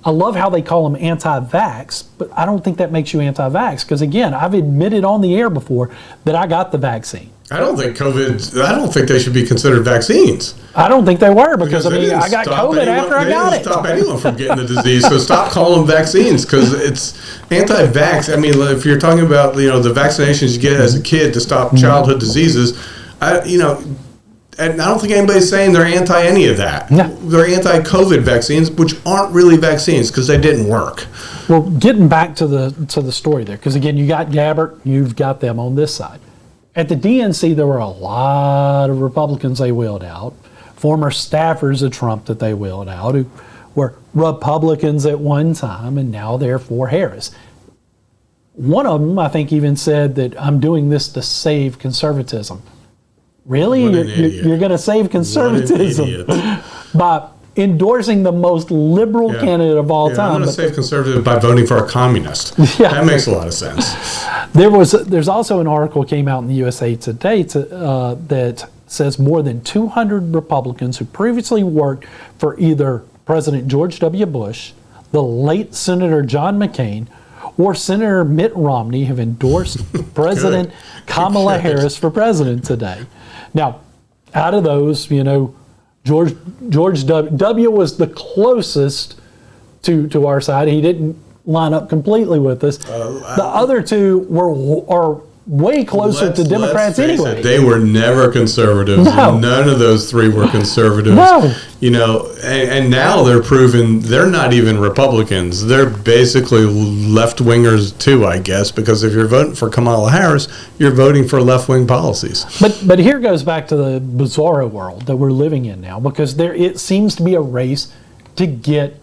I love how they call them anti-vax, but I don't think that makes you anti-vax because, again, I've admitted on the air before that I got the vaccine. I don't think they should be considered vaccines. I don't think they were because I got COVID after I got it. They didn't stop anyone from getting the disease, so stop calling them vaccines because it's anti-vax. I mean, if you're talking about the vaccinations you get as a kid to stop childhood diseases, and I don't think anybody's saying they're anti any of that. No. They're anti-COVID vaccines, which aren't really vaccines because they didn't work. Well, getting back to the story there, because again, you got Gabbard, you've got them on this side. At the DNC, there were a lot of Republicans they wheeled out, former staffers of Trump that they wheeled out, who were Republicans at one time, and now they're for Harris. One of them, I think, even said that I'm doing this to save conservatism. Really? You're going to save conservatism by endorsing the most liberal candidate of all time. I'm going to save conservative by voting for a communist. That makes a lot of sense. There's also an article came out in the USA Today that says more than 200 Republicans who previously worked for either President George W. Bush, the late Senator John McCain, or Senator Mitt Romney have endorsed President Kamala Harris for president today. Now, out of those, George W was the closest to our side. He didn't line up completely with us. The other two are way closer to Democrats anyway. They were never conservatives. No. None of those three were conservatives. No. You know, and now they're proving they're not even Republicans. They're basically left-wingers too, I guess, because if you're voting for Kamala Harris, you're voting for left-wing policies. But here goes back to the bizarro world that we're living in now, because it seems to be a race to get,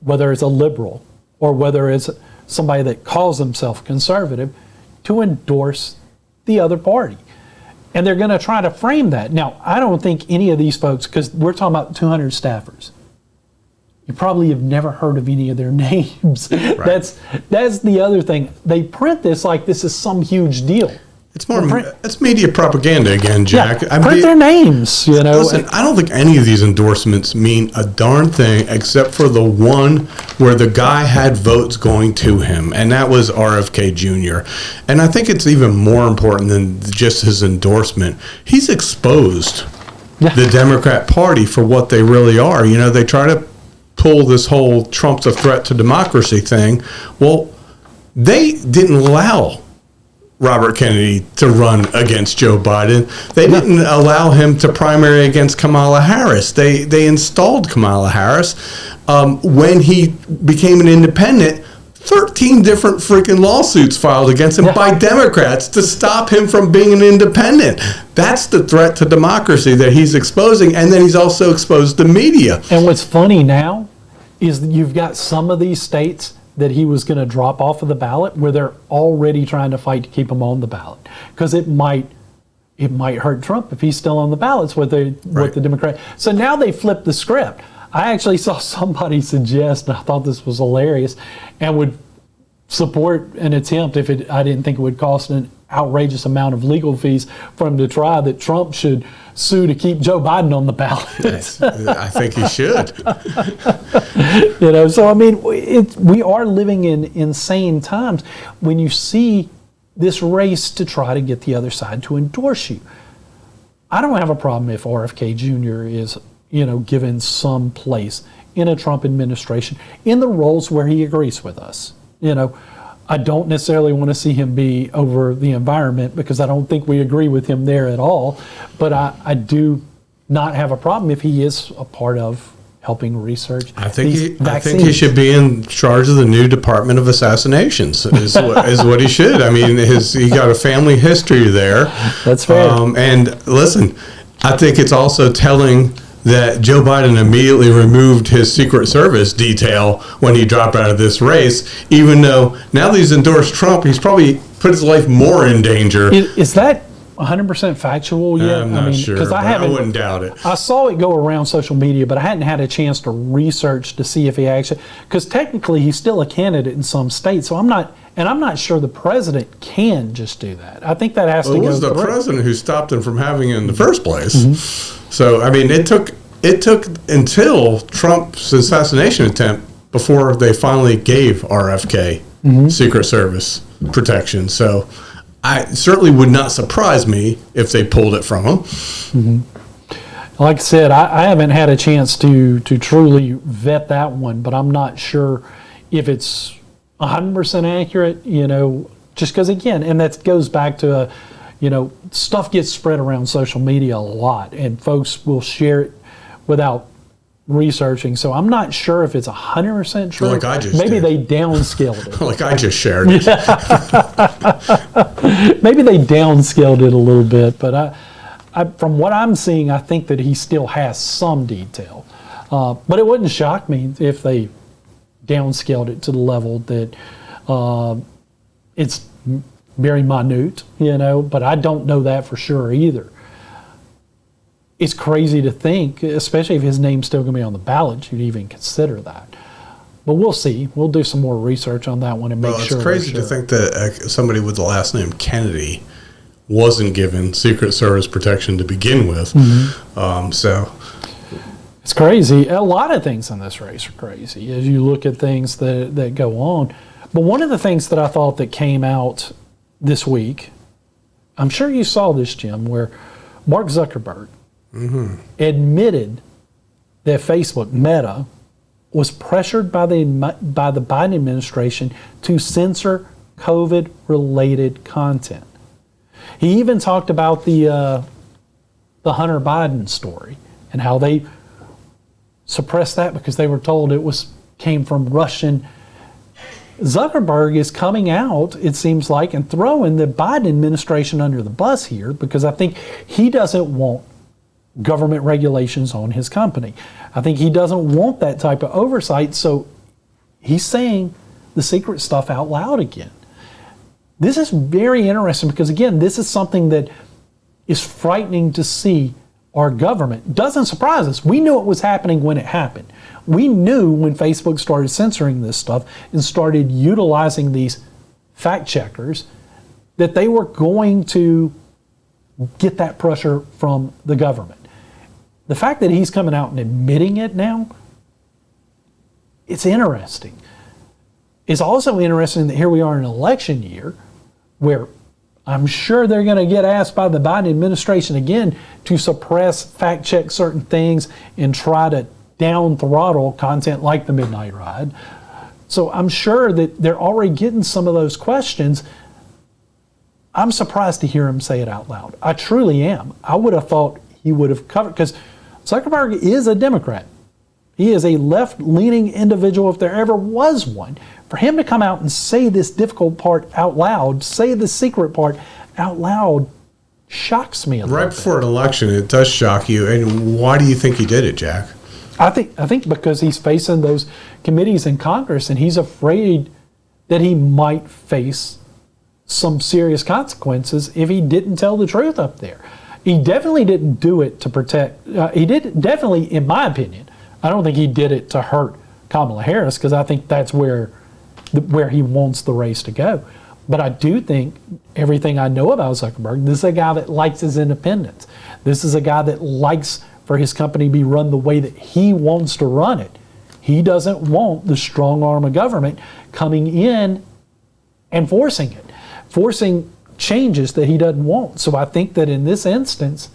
whether it's a liberal or whether it's somebody that calls himself conservative, to endorse the other party. And they're going to try to frame that. Now, I don't think any of these folks, because we're talking about 200 staffers, you probably have never heard of any of their names. Right. That's the other thing. They print this like this is some huge deal. It's media propaganda again, Jack. Yeah, print their names, you know. Listen, I don't think any of these endorsements mean a darn thing except for the one where the guy had votes going to him, and that was RFK Jr. And I think it's even more important than just his endorsement. He's exposed the Democrat Party for what they really are. You know, they try to pull this whole Trump's a threat to democracy thing. Well, they didn't allow Robert Kennedy to run against Joe Biden. They didn't allow him to primary against Kamala Harris. They installed Kamala Harris. When he became an independent, 13 different freaking lawsuits filed against him by Democrats to stop him from being an independent. That's the threat to democracy that he's exposing, and then he's also exposed the media. And what's funny now is that you've got some of these states that he was going to drop off of the ballot where they're already trying to fight to keep him on the ballot, because it might hurt Trump if he's still on the ballots with the Democrat. So now they flipped the script. I actually saw somebody suggest, and I thought this was hilarious, and would support an attempt if I didn't think it would cost an outrageous amount of legal fees for him to try, that Trump should sue to keep Joe Biden on the ballot. I think he should. You know, so I mean, we are living in insane times when you see this race to try to get the other side to endorse you. I don't have a problem if RFK Jr. is, you know, given some place in a Trump administration in the roles where he agrees with us. You know, I don't necessarily want to see him be over the environment, because I don't think we agree with him there at all. But I do not have a problem if he is a part of helping research. I think he should be in charge of the new Department of Assassinations. Is what he should. I mean, he got a family history there. That's fair. And listen, I think it's also telling that Joe Biden immediately removed his Secret Service detail when he dropped out of this race, even though now that he's endorsed Trump, he's probably put his life more in danger. Is that 100% factual yet? I'm not sure, because I wouldn't doubt it. I saw it go around social media, but I hadn't had a chance to research to see if he actually, because technically he's still a candidate in some states, so I'm not sure the president can just do that. I think that has to go. It was the president who stopped him from having it in the first place. Mm-hmm. So, I mean, it took until Trump's assassination attempt before they finally gave RFK Secret Service protection. So, I certainly would not surprise me if they pulled it from him. Mm-hmm. Like I said, I haven't had a chance to truly vet that one, but I'm not sure if it's 100% accurate, you know, just because, again, and that goes back to you know, stuff gets spread around social media a lot, and folks will share it without researching. So I'm not sure if it's 100% true. Like I just Maybe did. They downscaled it. Like I just shared it. Maybe they downscaled it a little bit, but I, from what I'm seeing, I think that he still has some detail. But it wouldn't shock me if they downscaled it to the level that it's very minute, you know, but I don't know that for sure either. It's crazy to think, especially if his name's still going to be on the ballot, you'd even consider that. But we'll see. We'll do some more research on that one and make sure. It's crazy to think that somebody with the last name Kennedy wasn't given Secret Service protection to begin with. Mm-hmm. So it's crazy. A lot of things in this race are crazy as you look at things that go on. But one of the things that I thought that came out this week, I'm sure you saw this, Jim, where Mark Zuckerberg admitted that Facebook, Meta, was pressured by the Biden administration to censor COVID-related content. He even talked about the Hunter Biden story and how they suppressed that because they were told it came from Russian. Zuckerberg is coming out, it seems like, and throwing the Biden administration under the bus here because I think he doesn't want government regulations on his company. I think he doesn't want that type of oversight, so he's saying the secret stuff out loud again. This is very interesting because, again, this is something that is frightening to see our government. Doesn't surprise us. We knew it was happening when it happened. We knew when Facebook started censoring this stuff and started utilizing these fact checkers that they were going to get that pressure from the government. The fact that he's coming out and admitting it now, it's interesting. It's also interesting that here we are in an election year where I'm sure they're going to get asked by the Biden administration again to suppress, fact check certain things and try to down throttle content like the Midnight Ride. So I'm sure that they're already getting some of those questions. I'm surprised to hear him say it out loud. I truly am. I would have thought he would have covered, because Zuckerberg is a Democrat. He is a left-leaning individual if there ever was one. For him to come out and say this difficult part out loud, say the secret part out loud, shocks me a little bit. Right before an election, it does shock you. And why do you think he did it, Jack? I think because he's facing those committees in Congress and he's afraid that he might face some serious consequences if he didn't tell the truth up there. He definitely didn't do it to protect, he did definitely, in my opinion, I don't think he did it to hurt Kamala Harris, because I think that's where he wants the race to go. But I do think everything I know about Zuckerberg, this is a guy that likes his independence. This is a guy that likes for his company to be run the way that he wants to run it. He doesn't want the strong arm of government coming in and forcing changes that he doesn't want. So I think that in this instance,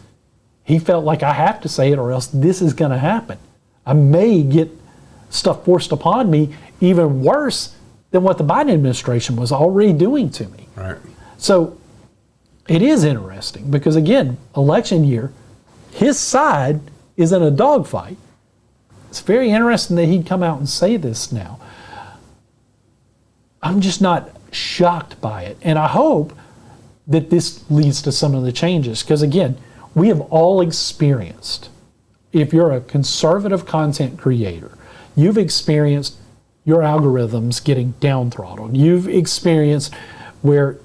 he felt like, I have to say it or else this is going to happen. I may get stuff forced upon me even worse than what the Biden administration was already doing to me. Right. So it is interesting because, again, election year, his side is in a dogfight. It's very interesting that he'd come out and say this now. I'm just not shocked by it. And I hope that this leads to some of the changes. Because, again, we have all experienced, if you're a conservative content creator, you've experienced your algorithms getting down throttled. You've experienced where,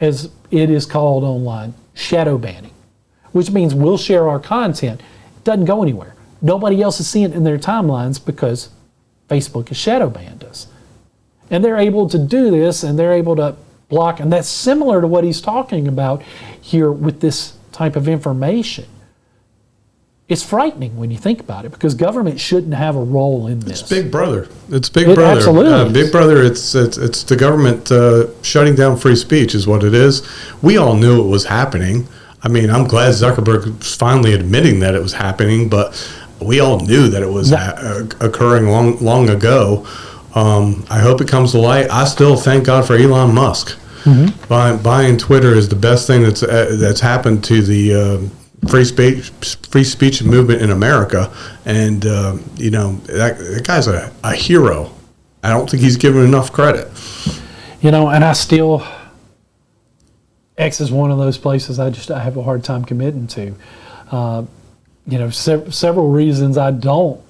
as it is called online, shadow banning, which means we'll share our content. It doesn't go anywhere. Nobody else is seeing it in their timelines because Facebook has shadow banned us. And they're able to do this and they're able to block. And that's similar to what he's talking about here with this type of information. It's frightening when you think about it because government shouldn't have a role in this. It's Big Brother. It's Big Brother. Absolutely. Big Brother, it's the government shutting down free speech is what it is. We all knew it was happening. I mean, I'm glad Zuckerberg is finally admitting that it was happening, but we all knew that it was occurring long ago. I hope it comes to light. I still thank God for Elon Musk. Mm-hmm. Buying Twitter is the best thing that's happened to the free speech movement in America, and that guy's a hero. I don't think he's given enough credit. And X is one of those places I have a hard time committing to. Several reasons I don't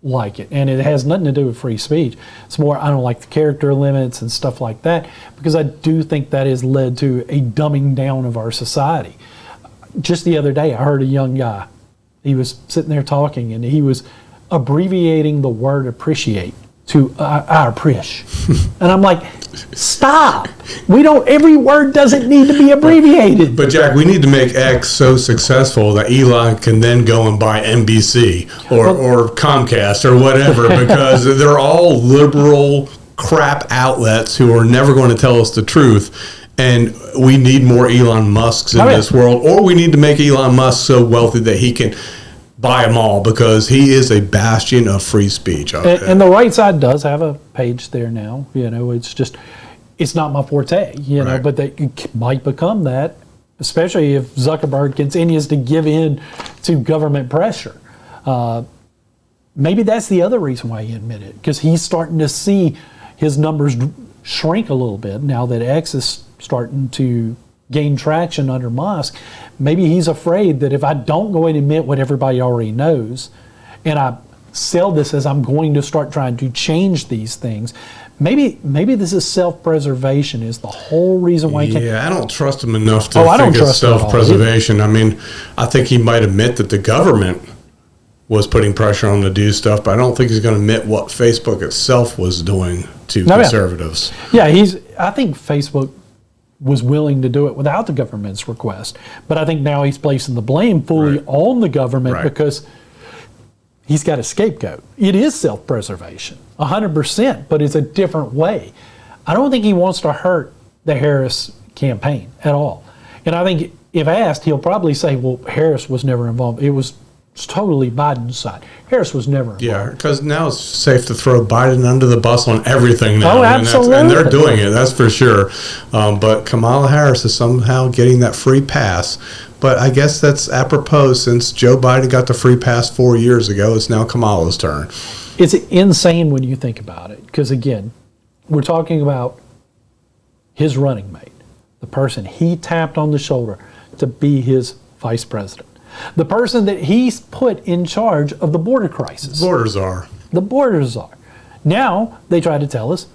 like it, and it has nothing to do with free speech. It's more I don't like the character limits and stuff like that because I do think that has led to a dumbing down of our society. Just the other day, I heard a young guy. He was sitting there talking, and he was abbreviating the word appreciate to I appreciate. And I'm like, stop. Every word doesn't need to be abbreviated. But Jack, we need to make X so successful that Elon can then go and buy NBC or Comcast or whatever, because they're all liberal crap outlets who are never going to tell us the truth. And we need more Elon Musks in this world, or we need to make Elon Musk so wealthy that he can buy them all because he is a bastion of free speech. And the right side does have a page there now. It's just, it's not my forte, Right. but it might become that, especially if Zuckerberg continues to give in to government pressure. Maybe that's the other reason why he admitted it, because he's starting to see his numbers shrink a little bit now that X is starting to gain traction under Musk. Maybe he's afraid that if I don't go and admit what everybody already knows, and I sell this as I'm going to start trying to change these things, maybe this is self-preservation is the whole reason why he can't. Yeah, I don't trust him enough to I don't think it's trust him at all. self-preservation. I mean, I think he might admit that the government was putting pressure on him to do stuff, but I don't think he's going to admit what Facebook itself was doing to conservatives. Yeah, I think Facebook was willing to do it without the government's request, but I think now he's placing the blame fully on the government because he's got a scapegoat. It is self-preservation, 100%, but it's a different way. I don't think he wants to hurt the Harris campaign at all. And I think if asked, he'll probably say, well, Harris was never involved. It was totally Biden's side. Harris was never involved. Yeah, because now it's safe to throw Biden under the bus on everything now. Oh, absolutely. And they're doing it, that's for sure. But Kamala Harris is somehow getting that free pass. But I guess that's apropos since Joe Biden got the free pass 4 years ago. It's now Kamala's turn. It's insane when you think about it. Because again, we're talking about his running mate, the person he tapped on the shoulder to be his vice president. The person that he's put in charge of the border crisis. Border czar. The border czar. Now, they try to tell us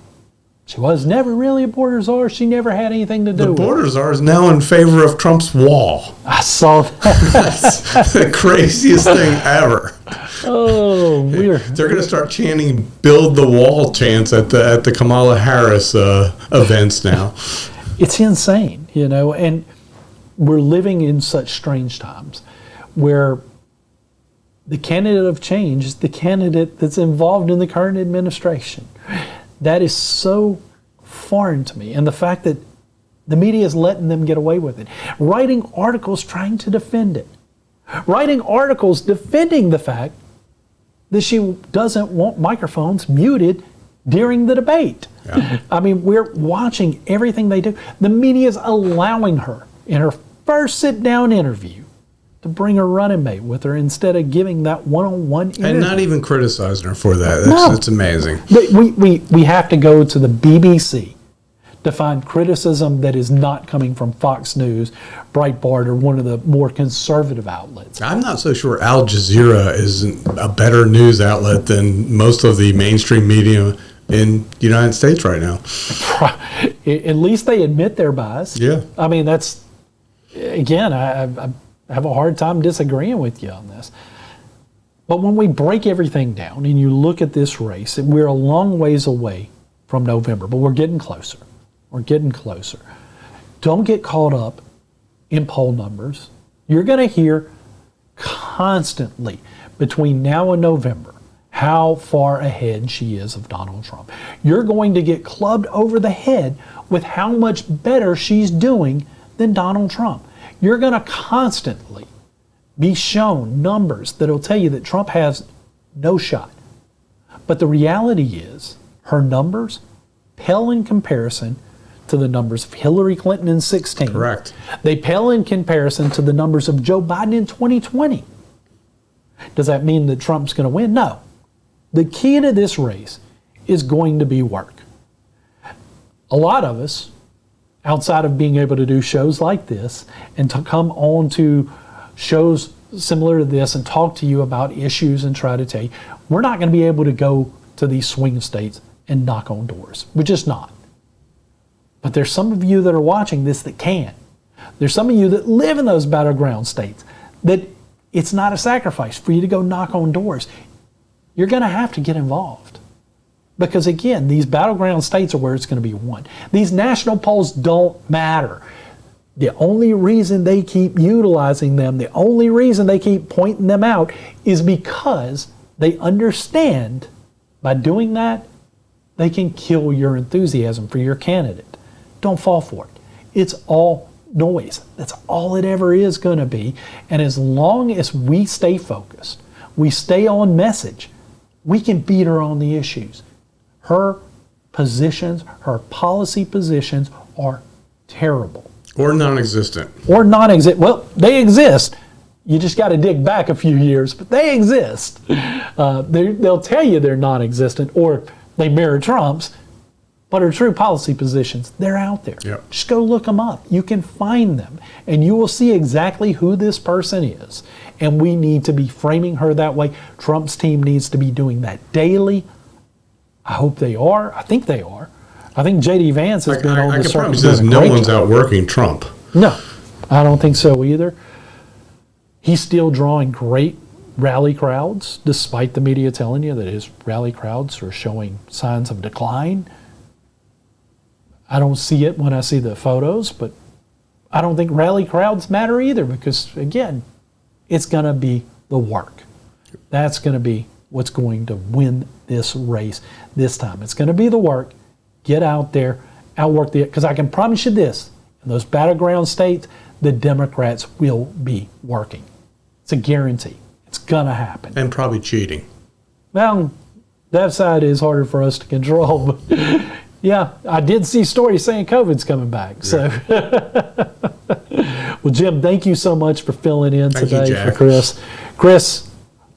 she was never really a border czar. She never had anything to do with it. The border czar is now in favor of Trump's wall. I saw that. That's the craziest thing ever. Oh, weird. They're going to start chanting "Build the Wall" chants at the Kamala Harris events now. It's insane, and we're living in such strange times where the candidate of change is the candidate that's involved in the current administration. That is so foreign to me. And the fact that the media is letting them get away with it. Writing articles trying to defend it. Writing articles defending the fact that she doesn't want microphones muted during the debate. Yeah. I mean, we're watching everything they do. The media is allowing her in her first sit-down interview to bring a running mate with her instead of giving that one-on-one interview. And not even criticizing her for that. It's amazing. We have to go to the BBC to find criticism that is not coming from Fox News, Breitbart, or one of the more conservative outlets. I'm not so sure Al Jazeera is a better news outlet than most of the mainstream media in the United States right now. At least they admit their bias. Yeah. I mean, that's, again, I have a hard time disagreeing with you on this. But when we break everything down and you look at this race, we're a long ways away from November, but we're getting closer. We're getting closer. Don't get caught up in poll numbers. You're going to hear constantly between now and November how far ahead she is of Donald Trump. You're going to get clubbed over the head with how much better she's doing than Donald Trump. You're going to constantly be shown numbers that'll tell you that Trump has no shot. But the reality is her numbers pale in comparison to the numbers of Hillary Clinton in 2016. Correct. They pale in comparison to the numbers of Joe Biden in 2020. Does that mean that Trump's going to win? No. The key to this race is going to be work. A lot of us, outside of being able to do shows like this and to come on to shows similar to this and talk to you about issues and try to tell you, we're not going to be able to go to these swing states and knock on doors. We're just not. But there's some of you that are watching this that can. There's some of you that live in those battleground states that it's not a sacrifice for you to go knock on doors. You're going to have to get involved. Because again, these battleground states are where it's going to be won. These national polls don't matter. The only reason they keep utilizing them, the only reason they keep pointing them out is because they understand by doing that, they can kill your enthusiasm for your candidate. Don't fall for it. It's all noise. That's all it ever is going to be. And as long as we stay focused, we stay on message, we can beat her on the issues. Her positions, her policy positions are terrible. Or non-existent. Or non-exist. Well, they exist. You just got to dig back a few years, but they exist. They'll tell you they're non-existent or they mirror Trump's, but her true policy positions, they're out there. Yep. Just go look them up. You can find them, and you will see exactly who this person is. And we need to be framing her that way. Trump's team needs to be doing that daily. I hope they are. I think they are. I think J.D. Vance has been on the I can circuit. promise you no one's outworking Trump. No, I don't think so either. He's still drawing great rally crowds, despite the media telling you that his rally crowds are showing signs of decline. I don't see it when I see the photos, but I don't think rally crowds matter either because, again, it's going to be the work. That's going to be what's going to win this race this time. It's going to be the work. Get out there, outwork the, because I can promise you this, in those battleground states, the Democrats will be working. It's a guarantee. It's going to happen. And probably cheating. Well, that side is harder for us to control. But yeah, I did see stories saying COVID's coming back. So, well, Jim, thank you so much for filling in today for Chris. Chris,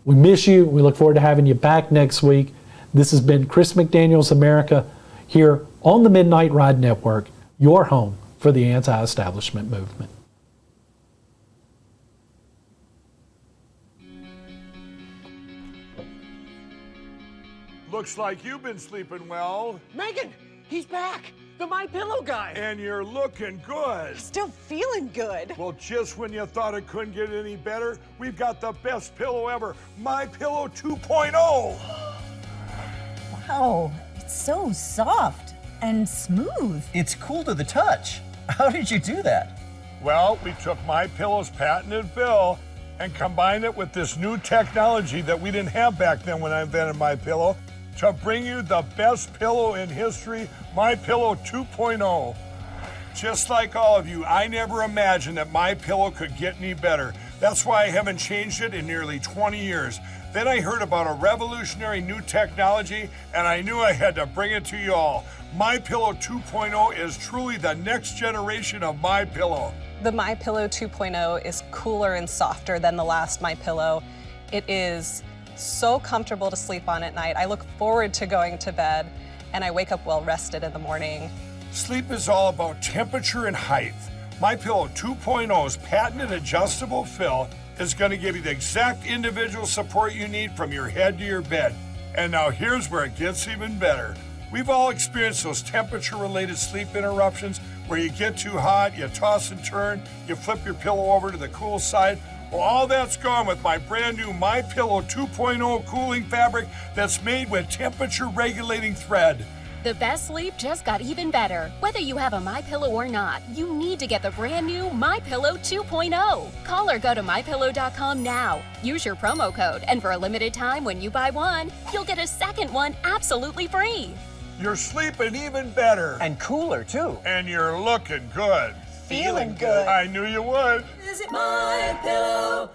we miss you. We look forward to having you back next week. This has been Chris McDaniel's America here on the Midnight Ride Network, your home for the anti-establishment movement. Looks like you've been sleeping well. Megan, he's back. The My Pillow guy. And you're looking good. Still feeling good. Well, just when you thought it couldn't get any better, we've got the best pillow ever, My Pillow 2.0. Wow, it's so soft and smooth. It's cool to the touch. How did you do that? Well, we took My Pillow's patented fill and combined it with this new technology that we didn't have back then when I invented My Pillow to bring you the best pillow in history, My Pillow 2.0. Just like all of you, I never imagined that My Pillow could get any better. That's why I haven't changed it in nearly 20 years. Then I heard about a revolutionary new technology, and I knew I had to bring it to you all. My Pillow 2.0 is truly the next generation of My Pillow. The My Pillow 2.0 is cooler and softer than the last My Pillow. It is so comfortable to sleep on at night. I look forward to going to bed, and I wake up well rested in the morning. Sleep is all about temperature and height. My Pillow 2.0's patented adjustable fill is going to give you the exact individual support you need from your head to your bed. And now here's where it gets even better. We've all experienced those temperature-related sleep interruptions where you get too hot, you toss and turn, you flip your pillow over to the cool side. Well, all that's gone with my brand new My Pillow 2.0 cooling fabric that's made with temperature-regulating thread. The best sleep just got even better. Whether you have a MyPillow or not, you need to get the brand new MyPillow 2.0. Call or go to MyPillow.com now. Use your promo code, and for a limited time when you buy one, you'll get a second one absolutely free. You're sleeping even better. And cooler, too. And you're looking good. Feeling good. I knew you would. Visit MyPillow.com.